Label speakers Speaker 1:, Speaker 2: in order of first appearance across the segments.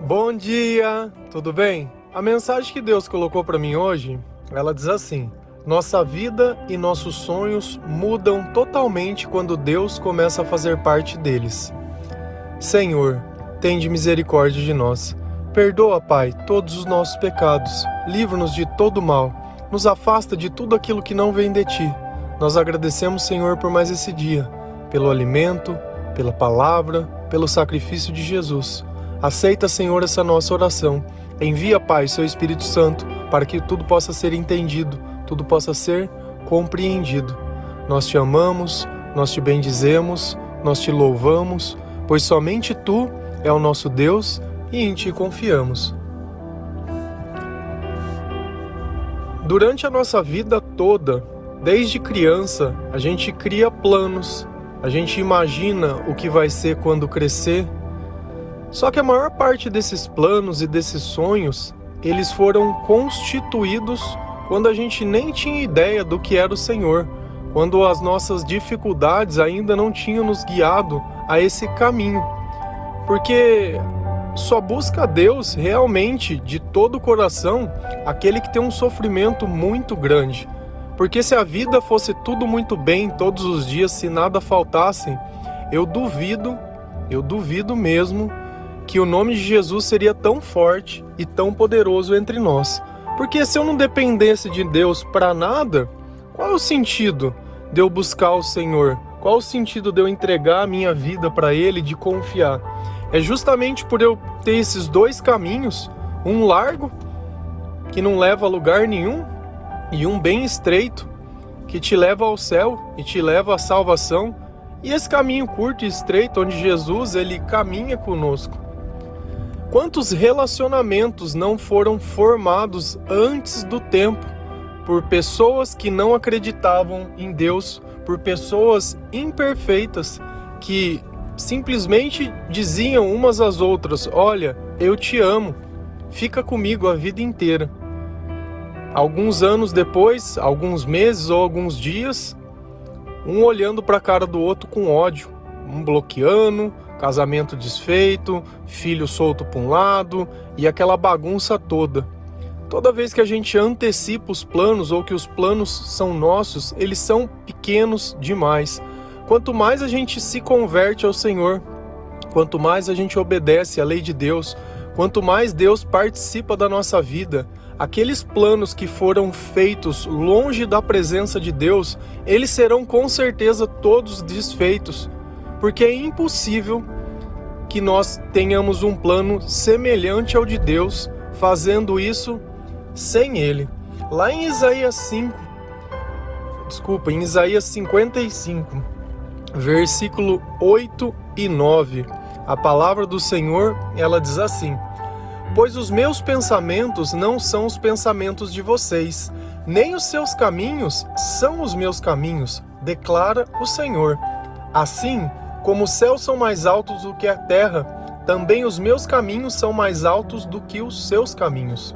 Speaker 1: Bom dia, tudo bem? A mensagem que Deus colocou para mim hoje, ela diz assim: nossa vida e nossos sonhos mudam totalmente quando Deus começa a fazer parte deles. Senhor, tende misericórdia de nós. Perdoa, Pai, todos os nossos pecados. Livra-nos de todo mal. Nos afasta de tudo aquilo que não vem de Ti. Nós agradecemos, Senhor, por mais esse dia, pelo alimento, pela palavra, pelo sacrifício de Jesus. Aceita, Senhor, essa nossa oração. Envia, Pai, Seu Espírito Santo, para que tudo possa ser entendido, tudo possa ser compreendido. Nós Te amamos, nós Te bendizemos, nós Te louvamos, pois somente Tu é o nosso Deus e em Ti confiamos. Durante a nossa vida toda, desde criança, a gente cria planos, a gente imagina o que vai ser quando crescer. Só que a maior parte desses planos e desses sonhos, eles foram constituídos quando a gente nem tinha ideia do que era o Senhor, quando as nossas dificuldades ainda não tinham nos guiado a esse caminho. Porque só busca Deus realmente de todo o coração aquele que tem um sofrimento muito grande. Porque se a vida fosse tudo muito bem todos os dias, se nada faltasse, eu duvido mesmo que o nome de Jesus seria tão forte e tão poderoso entre nós. Porque se eu não dependesse de Deus para nada, qual é o sentido de eu buscar o Senhor? Qual é o sentido de eu entregar a minha vida para Ele, de confiar? É justamente por eu ter esses dois caminhos, um largo, que não leva a lugar nenhum, e um bem estreito, que te leva ao céu e te leva à salvação, e esse caminho curto e estreito, onde Jesus ele caminha conosco. Quantos relacionamentos não foram formados antes do tempo por pessoas que não acreditavam em Deus, por pessoas imperfeitas que simplesmente diziam umas às outras: olha, eu te amo, fica comigo a vida inteira. Alguns anos depois, alguns meses ou alguns dias, um olhando para a cara do outro com ódio, um bloqueando, casamento desfeito, filho solto para um lado e aquela bagunça toda. Toda vez que a gente antecipa os planos ou que os planos são nossos, eles são pequenos demais. Quanto mais a gente se converte ao Senhor, quanto mais a gente obedece à lei de Deus, quanto mais Deus participa da nossa vida, aqueles planos que foram feitos longe da presença de Deus, eles serão com certeza todos desfeitos. Porque é impossível que nós tenhamos um plano semelhante ao de Deus, fazendo isso sem Ele. Lá em Isaías 55, versículo 8 e 9, a palavra do Senhor, ela diz assim: pois os meus pensamentos não são os pensamentos de vocês, nem os seus caminhos são os meus caminhos, declara o Senhor. Assim, como os céus são mais altos do que a terra, também os meus caminhos são mais altos do que os seus caminhos,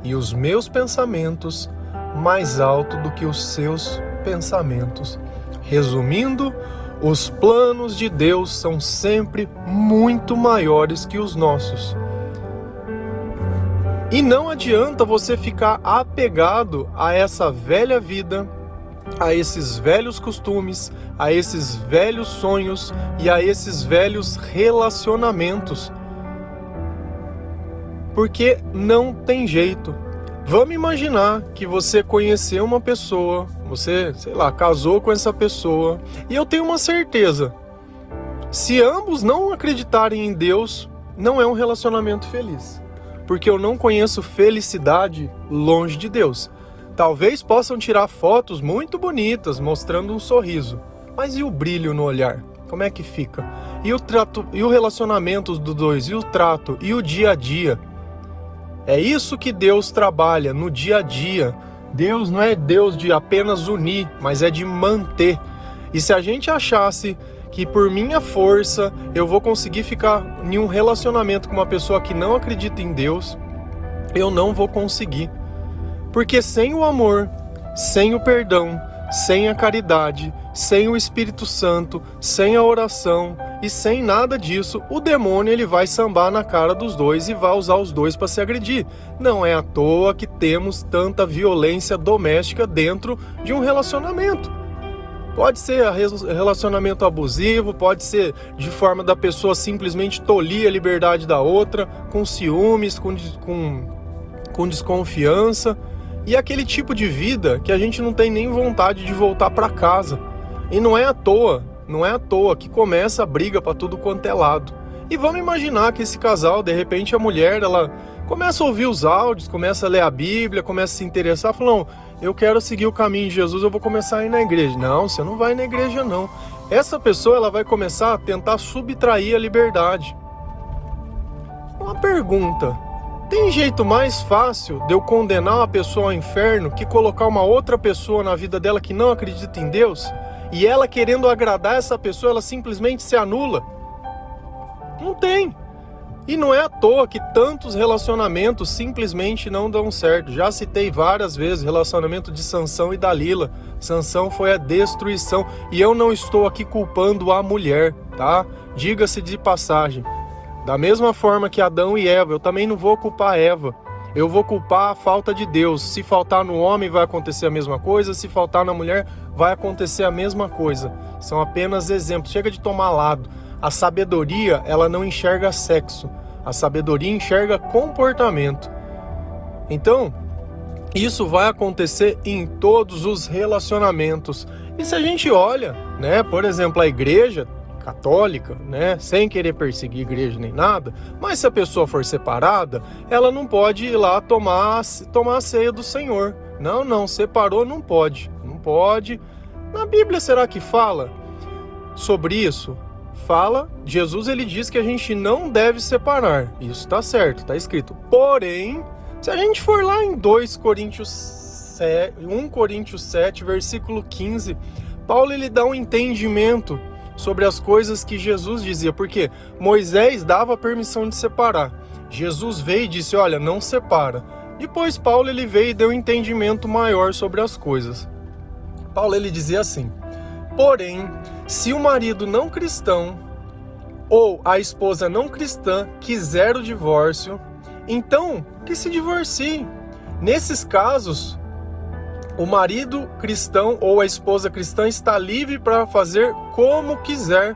Speaker 1: e os meus pensamentos mais altos do que os seus pensamentos. Resumindo, os planos de Deus são sempre muito maiores que os nossos. E não adianta você ficar apegado a essa velha vida, a esses velhos costumes, a esses velhos sonhos e a esses velhos relacionamentos. Porque não tem jeito. Vamos imaginar que você conheceu uma pessoa, você, casou com essa pessoa, e eu tenho uma certeza: se ambos não acreditarem em Deus, não é um relacionamento feliz. Porque eu não conheço felicidade longe de Deus. Talvez possam tirar fotos muito bonitas, mostrando um sorriso. Mas e o brilho no olhar? Como é que fica? E o trato, e o relacionamento dos dois? E o trato? E o dia a dia? É isso que Deus trabalha no dia a dia. Deus não é Deus de apenas unir, mas é de manter. E se a gente achasse que por minha força eu vou conseguir ficar em um relacionamento com uma pessoa que não acredita em Deus, eu não vou conseguir. Porque sem o amor, sem o perdão, sem a caridade, sem o Espírito Santo, sem a oração e sem nada disso, o demônio ele vai sambar na cara dos dois e vai usar os dois para se agredir. Não é à toa que temos tanta violência doméstica dentro de um relacionamento. Pode ser relacionamento abusivo, pode ser de forma da pessoa simplesmente tolir a liberdade da outra, com ciúmes, com desconfiança. E aquele tipo de vida que a gente não tem nem vontade de voltar para casa. E não é à toa que começa a briga para tudo quanto é lado. E vamos imaginar que esse casal, de repente a mulher, ela começa a ouvir os áudios, começa a ler a Bíblia, começa a se interessar, fala, não, eu quero seguir o caminho de Jesus, eu vou começar a ir na igreja. Não, você não vai na igreja não. Essa pessoa ela vai começar a tentar subtrair a liberdade. Uma pergunta. Tem jeito mais fácil de eu condenar uma pessoa ao inferno que colocar uma outra pessoa na vida dela que não acredita em Deus? E ela querendo agradar essa pessoa, ela simplesmente se anula? Não tem. E não é à toa que tantos relacionamentos simplesmente não dão certo. Já citei várias vezes o relacionamento de Sansão e Dalila. Sansão foi a destruição. E eu não estou aqui culpando a mulher, tá? Diga-se de passagem. Da mesma forma que Adão e Eva, eu também não vou culpar Eva. Eu vou culpar a falta de Deus. Se faltar no homem vai acontecer a mesma coisa, se faltar na mulher vai acontecer a mesma coisa. São apenas exemplos. Chega de tomar lado. A sabedoria, ela não enxerga sexo. A sabedoria enxerga comportamento. Então, isso vai acontecer em todos os relacionamentos. E se a gente olha, né, por exemplo, a igreja católica, né, sem querer perseguir igreja nem nada, mas se a pessoa for separada, ela não pode ir lá tomar a ceia do Senhor. Não, separou, não pode. Na Bíblia, será que fala sobre isso? Fala, Jesus ele diz que a gente não deve separar. Isso está certo, está escrito. Porém, se a gente for lá em 1 Coríntios 7, versículo 15, Paulo ele dá um entendimento sobre as coisas que Jesus dizia, porque Moisés dava a permissão de separar. Jesus veio e disse, olha, não separa. Depois Paulo ele veio e deu um entendimento maior sobre as coisas. Paulo ele dizia assim, porém, se o marido não cristão ou a esposa não cristã quiser o divórcio, então que se divorcie. Nesses casos, o marido cristão ou a esposa cristã está livre para fazer como quiser,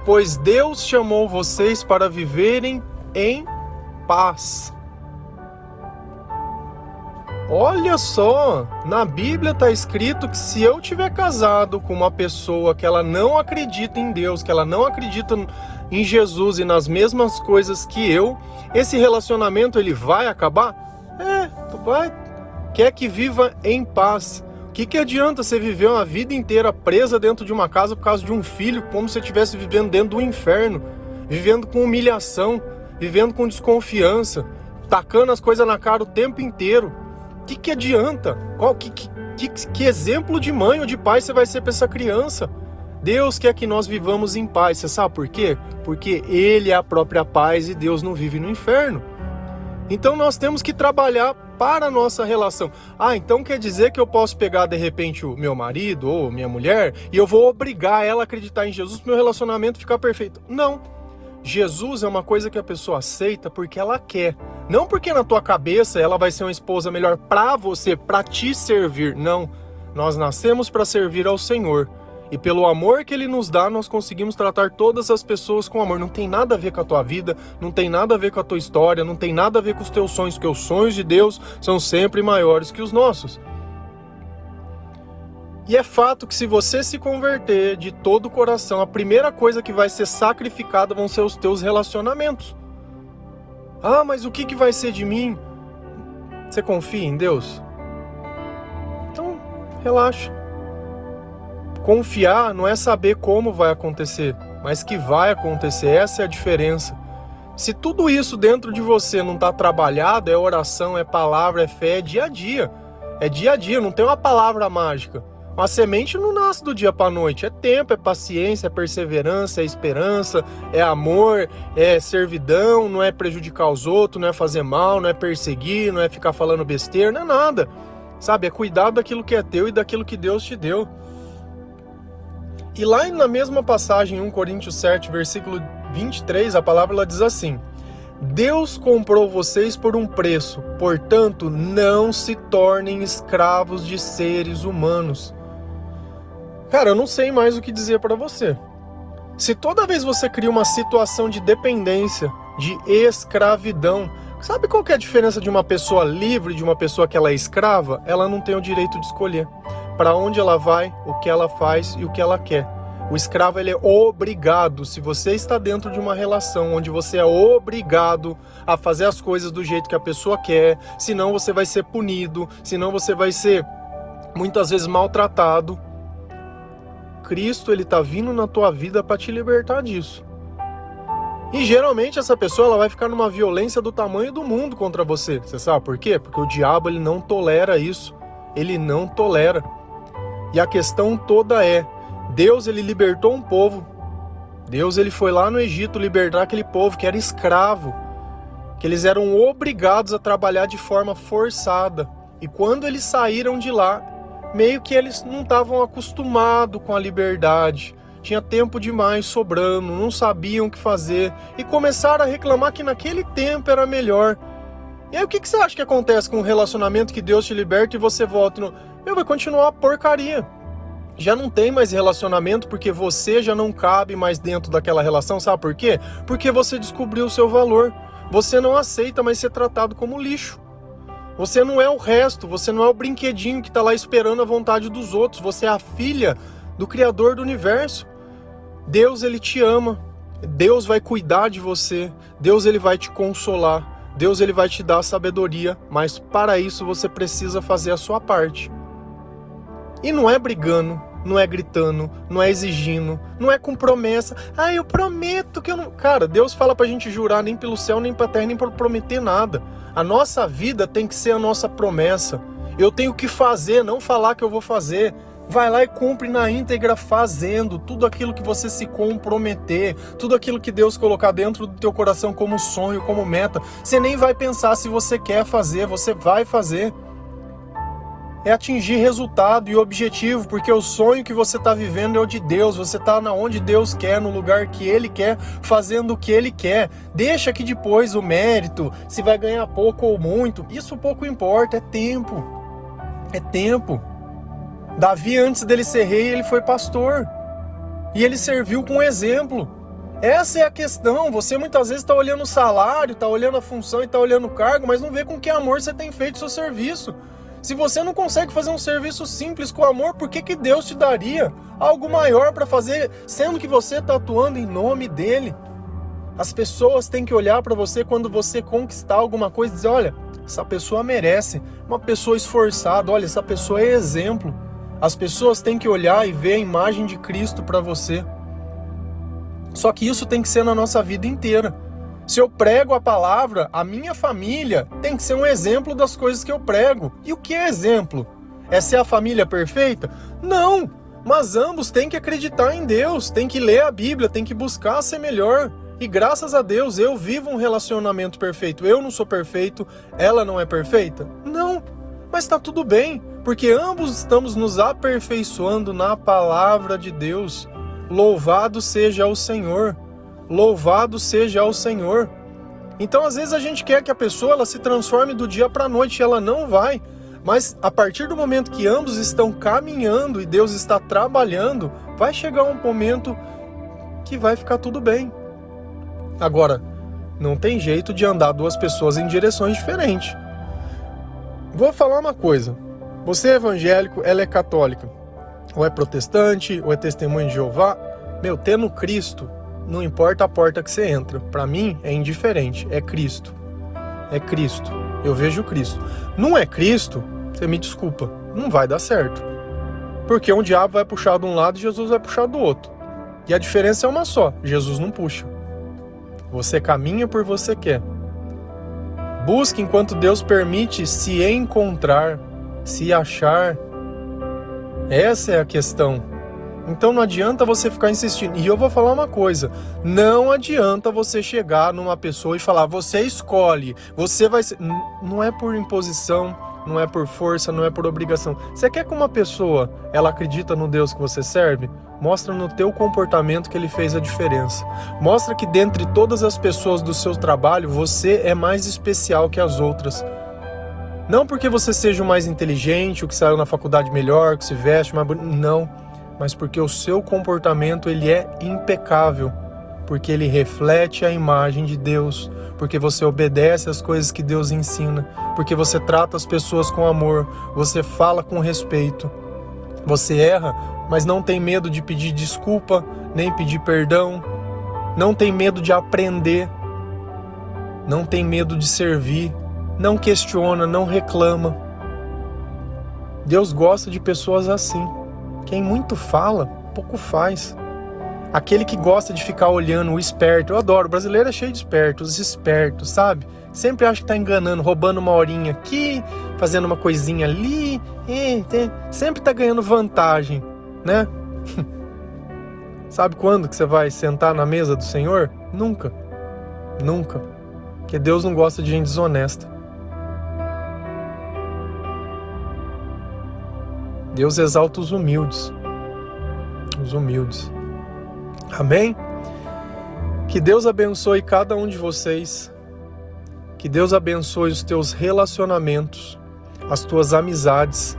Speaker 1: pois Deus chamou vocês para viverem em paz. Olha só, na Bíblia está escrito que se eu tiver casado com uma pessoa que ela não acredita em Deus, que ela não acredita em Jesus e nas mesmas coisas que eu, esse relacionamento ele vai acabar? Tu vai. Quer que viva em paz. O que adianta você viver uma vida inteira presa dentro de uma casa por causa de um filho, como se você estivesse vivendo dentro do inferno, vivendo com humilhação, vivendo com desconfiança, tacando as coisas na cara o tempo inteiro? O que adianta? Que exemplo de mãe ou de pai você vai ser para essa criança? Deus quer que nós vivamos em paz. Você sabe por quê? Porque Ele é a própria paz e Deus não vive no inferno. Então nós temos que trabalhar para a nossa relação. Então quer dizer que eu posso pegar de repente o meu marido ou minha mulher e eu vou obrigar ela a acreditar em Jesus para o meu relacionamento ficar perfeito? Não. Jesus é uma coisa que a pessoa aceita porque ela quer. Não porque na tua cabeça ela vai ser uma esposa melhor para você, para te servir. Não. Nós nascemos para servir ao Senhor. E pelo amor que Ele nos dá, nós conseguimos tratar todas as pessoas com amor. Não tem nada a ver com a tua vida, não tem nada a ver com a tua história, não tem nada a ver com os teus sonhos, porque os sonhos de Deus são sempre maiores que os nossos. E é fato que se você se converter de todo o coração, a primeira coisa que vai ser sacrificada vão ser os teus relacionamentos. Mas o que vai ser de mim? Você confia em Deus? Então, relaxa. Confiar não é saber como vai acontecer, mas que vai acontecer. Essa é a diferença. Se tudo isso dentro de você não está trabalhado, é oração, é palavra, é fé, é dia a dia. É dia a dia, não tem uma palavra mágica. Uma semente não nasce do dia para a noite. É tempo, é paciência, é perseverança, é esperança, é amor, é servidão, não é prejudicar os outros, não é fazer mal, não é perseguir, não é ficar falando besteira, não é nada. sabe? É cuidar daquilo que é teu e daquilo que Deus te deu. E lá na mesma passagem, 1 Coríntios 7, versículo 23, a palavra ela diz assim: Deus comprou vocês por um preço, portanto, não se tornem escravos de seres humanos. Cara, eu não sei mais o que dizer para você. Se toda vez você cria uma situação de dependência, de escravidão, sabe qual que é a diferença de uma pessoa livre de uma pessoa que ela é escrava? Ela não tem o direito de escolher para onde ela vai, o que ela faz e o que ela quer. O escravo ele é obrigado. Se você está dentro de uma relação onde você é obrigado a fazer as coisas do jeito que a pessoa quer, senão você vai ser punido, senão você vai ser muitas vezes maltratado. Cristo ele está vindo na tua vida para te libertar disso. E geralmente essa pessoa ela vai ficar numa violência do tamanho do mundo contra você. Você sabe por quê? Porque o diabo ele não tolera isso. Ele não tolera. E a questão toda é, Deus ele libertou um povo. Deus ele foi lá no Egito libertar aquele povo que era escravo, que eles eram obrigados a trabalhar de forma forçada. E quando eles saíram de lá, meio que eles não estavam acostumados com a liberdade. Tinha tempo demais sobrando, não sabiam o que fazer. E começaram a reclamar que naquele tempo era melhor. E aí o que você acha que acontece com um relacionamento que Deus te liberta e você volta no... vai continuar a porcaria. Já não tem mais relacionamento porque você já não cabe mais dentro daquela relação. Sabe por quê? Porque você descobriu o seu valor. Você não aceita mais ser tratado como lixo. Você não é o resto, você não é o brinquedinho que está lá esperando a vontade dos outros. Você é a filha do Criador do Universo. Deus, ele te ama. Deus vai cuidar de você. Deus, ele vai te consolar. Deus, ele vai te dar sabedoria. Mas para isso você precisa fazer a sua parte. E não é brigando, não é gritando, não é exigindo, não é com promessa. Eu prometo que eu não... Cara, Deus fala pra gente jurar nem pelo céu, nem pra terra, nem pra prometer nada. A nossa vida tem que ser a nossa promessa. Eu tenho que fazer, não falar que eu vou fazer. Vai lá e cumpre na íntegra fazendo tudo aquilo que você se comprometer, tudo aquilo que Deus colocar dentro do teu coração como sonho, como meta. Você nem vai pensar se você quer fazer, você vai fazer. É atingir resultado e objetivo, porque o sonho que você está vivendo é o de Deus. Você está onde Deus quer, no lugar que Ele quer, fazendo o que Ele quer. Deixa que depois o mérito, se vai ganhar pouco ou muito, isso pouco importa, é tempo. É tempo. Davi, antes dele ser rei, ele foi pastor. E ele serviu com exemplo. Essa é a questão. Você muitas vezes está olhando o salário, está olhando a função e está olhando o cargo, mas não vê com que amor você tem feito o seu serviço. Se você não consegue fazer um serviço simples com amor, por que Deus te daria algo maior para fazer, sendo que você está atuando em nome dele? As pessoas têm que olhar para você quando você conquistar alguma coisa e dizer, olha, essa pessoa merece, uma pessoa esforçada, olha, essa pessoa é exemplo. As pessoas têm que olhar e ver a imagem de Cristo para você. Só que isso tem que ser na nossa vida inteira. Se eu prego a palavra, a minha família tem que ser um exemplo das coisas que eu prego. E o que é exemplo? É ser a família perfeita? Não! Mas ambos têm que acreditar em Deus, têm que ler a Bíblia, têm que buscar ser melhor. E graças a Deus eu vivo um relacionamento perfeito. Eu não sou perfeito, ela não é perfeita? Não! Mas está tudo bem, porque ambos estamos nos aperfeiçoando na palavra de Deus. Louvado seja o Senhor! Louvado seja o Senhor. Então, às vezes a gente quer que a pessoa ela se transforme do dia para a noite, ela não vai. Mas a partir do momento que ambos estão caminhando e Deus está trabalhando, vai chegar um momento que vai ficar tudo bem. Agora, não tem jeito de andar duas pessoas em direções diferentes. Vou falar uma coisa. Você é evangélico, ela é católica. Ou é protestante, ou é testemunha de Jeová. Tendo Cristo, não importa a porta que você entra. Para mim, é indiferente. É Cristo. É Cristo. Eu vejo Cristo. Não é Cristo, você me desculpa, não vai dar certo. Porque um diabo vai puxar de um lado e Jesus vai puxar do outro. E a diferença é uma só. Jesus não puxa. Você caminha por você quer. Busque enquanto Deus permite se encontrar, se achar. Essa é a questão. Então não adianta você ficar insistindo. E eu vou falar uma coisa. Não adianta você chegar numa pessoa e falar, você escolhe, você vai ser... Não é por imposição, não é por força, não é por obrigação. Você quer que uma pessoa, ela acredita no Deus que você serve? Mostra no teu comportamento que ele fez a diferença. Mostra que dentre todas as pessoas do seu trabalho, você é mais especial que as outras. Não porque você seja o mais inteligente, o que saiu na faculdade melhor, que se veste mais bonito, não. Mas porque o seu comportamento ele é impecável. Porque ele reflete a imagem de Deus. Porque você obedece às coisas que Deus ensina. Porque você trata as pessoas com amor. Você fala com respeito. Você erra, mas não tem medo de pedir desculpa, nem pedir perdão. Não tem medo de aprender. Não tem medo de servir. Não questiona, não reclama. Deus gosta de pessoas assim. Quem muito fala, pouco faz. Aquele que gosta de ficar olhando o esperto. Eu adoro, o brasileiro é cheio de espertos, os espertos, sabe? Sempre acha que tá enganando, roubando uma horinha aqui, fazendo uma coisinha ali. Sempre tá ganhando vantagem, né? Sabe quando que você vai sentar na mesa do Senhor? Nunca. Nunca. Porque Deus não gosta de gente desonesta. Deus exalta os humildes. Os humildes. Amém? Que Deus abençoe cada um de vocês. Que Deus abençoe os teus relacionamentos, as tuas amizades.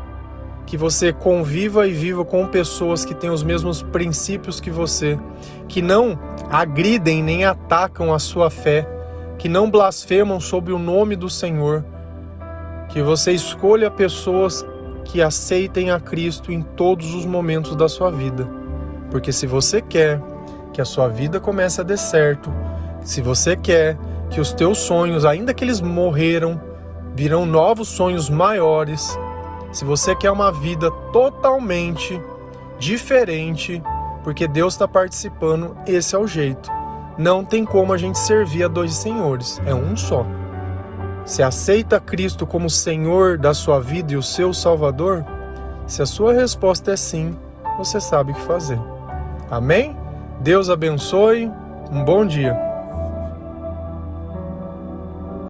Speaker 1: Que você conviva e viva com pessoas que têm os mesmos princípios que você. Que não agridem nem atacam a sua fé. Que não blasfemam sobre o nome do Senhor. Que você escolha pessoas que aceitem a Cristo em todos os momentos da sua vida. Porque se você quer que a sua vida comece a dar certo, se você quer que os teus sonhos, ainda que eles morreram, virão novos sonhos maiores, se você quer uma vida totalmente diferente, porque Deus está participando, esse é o jeito. Não tem como a gente servir a dois senhores, é um só. Se aceita Cristo como Senhor da sua vida e o seu Salvador, se a sua resposta é sim, você sabe o que fazer. Amém? Deus abençoe. Um bom dia.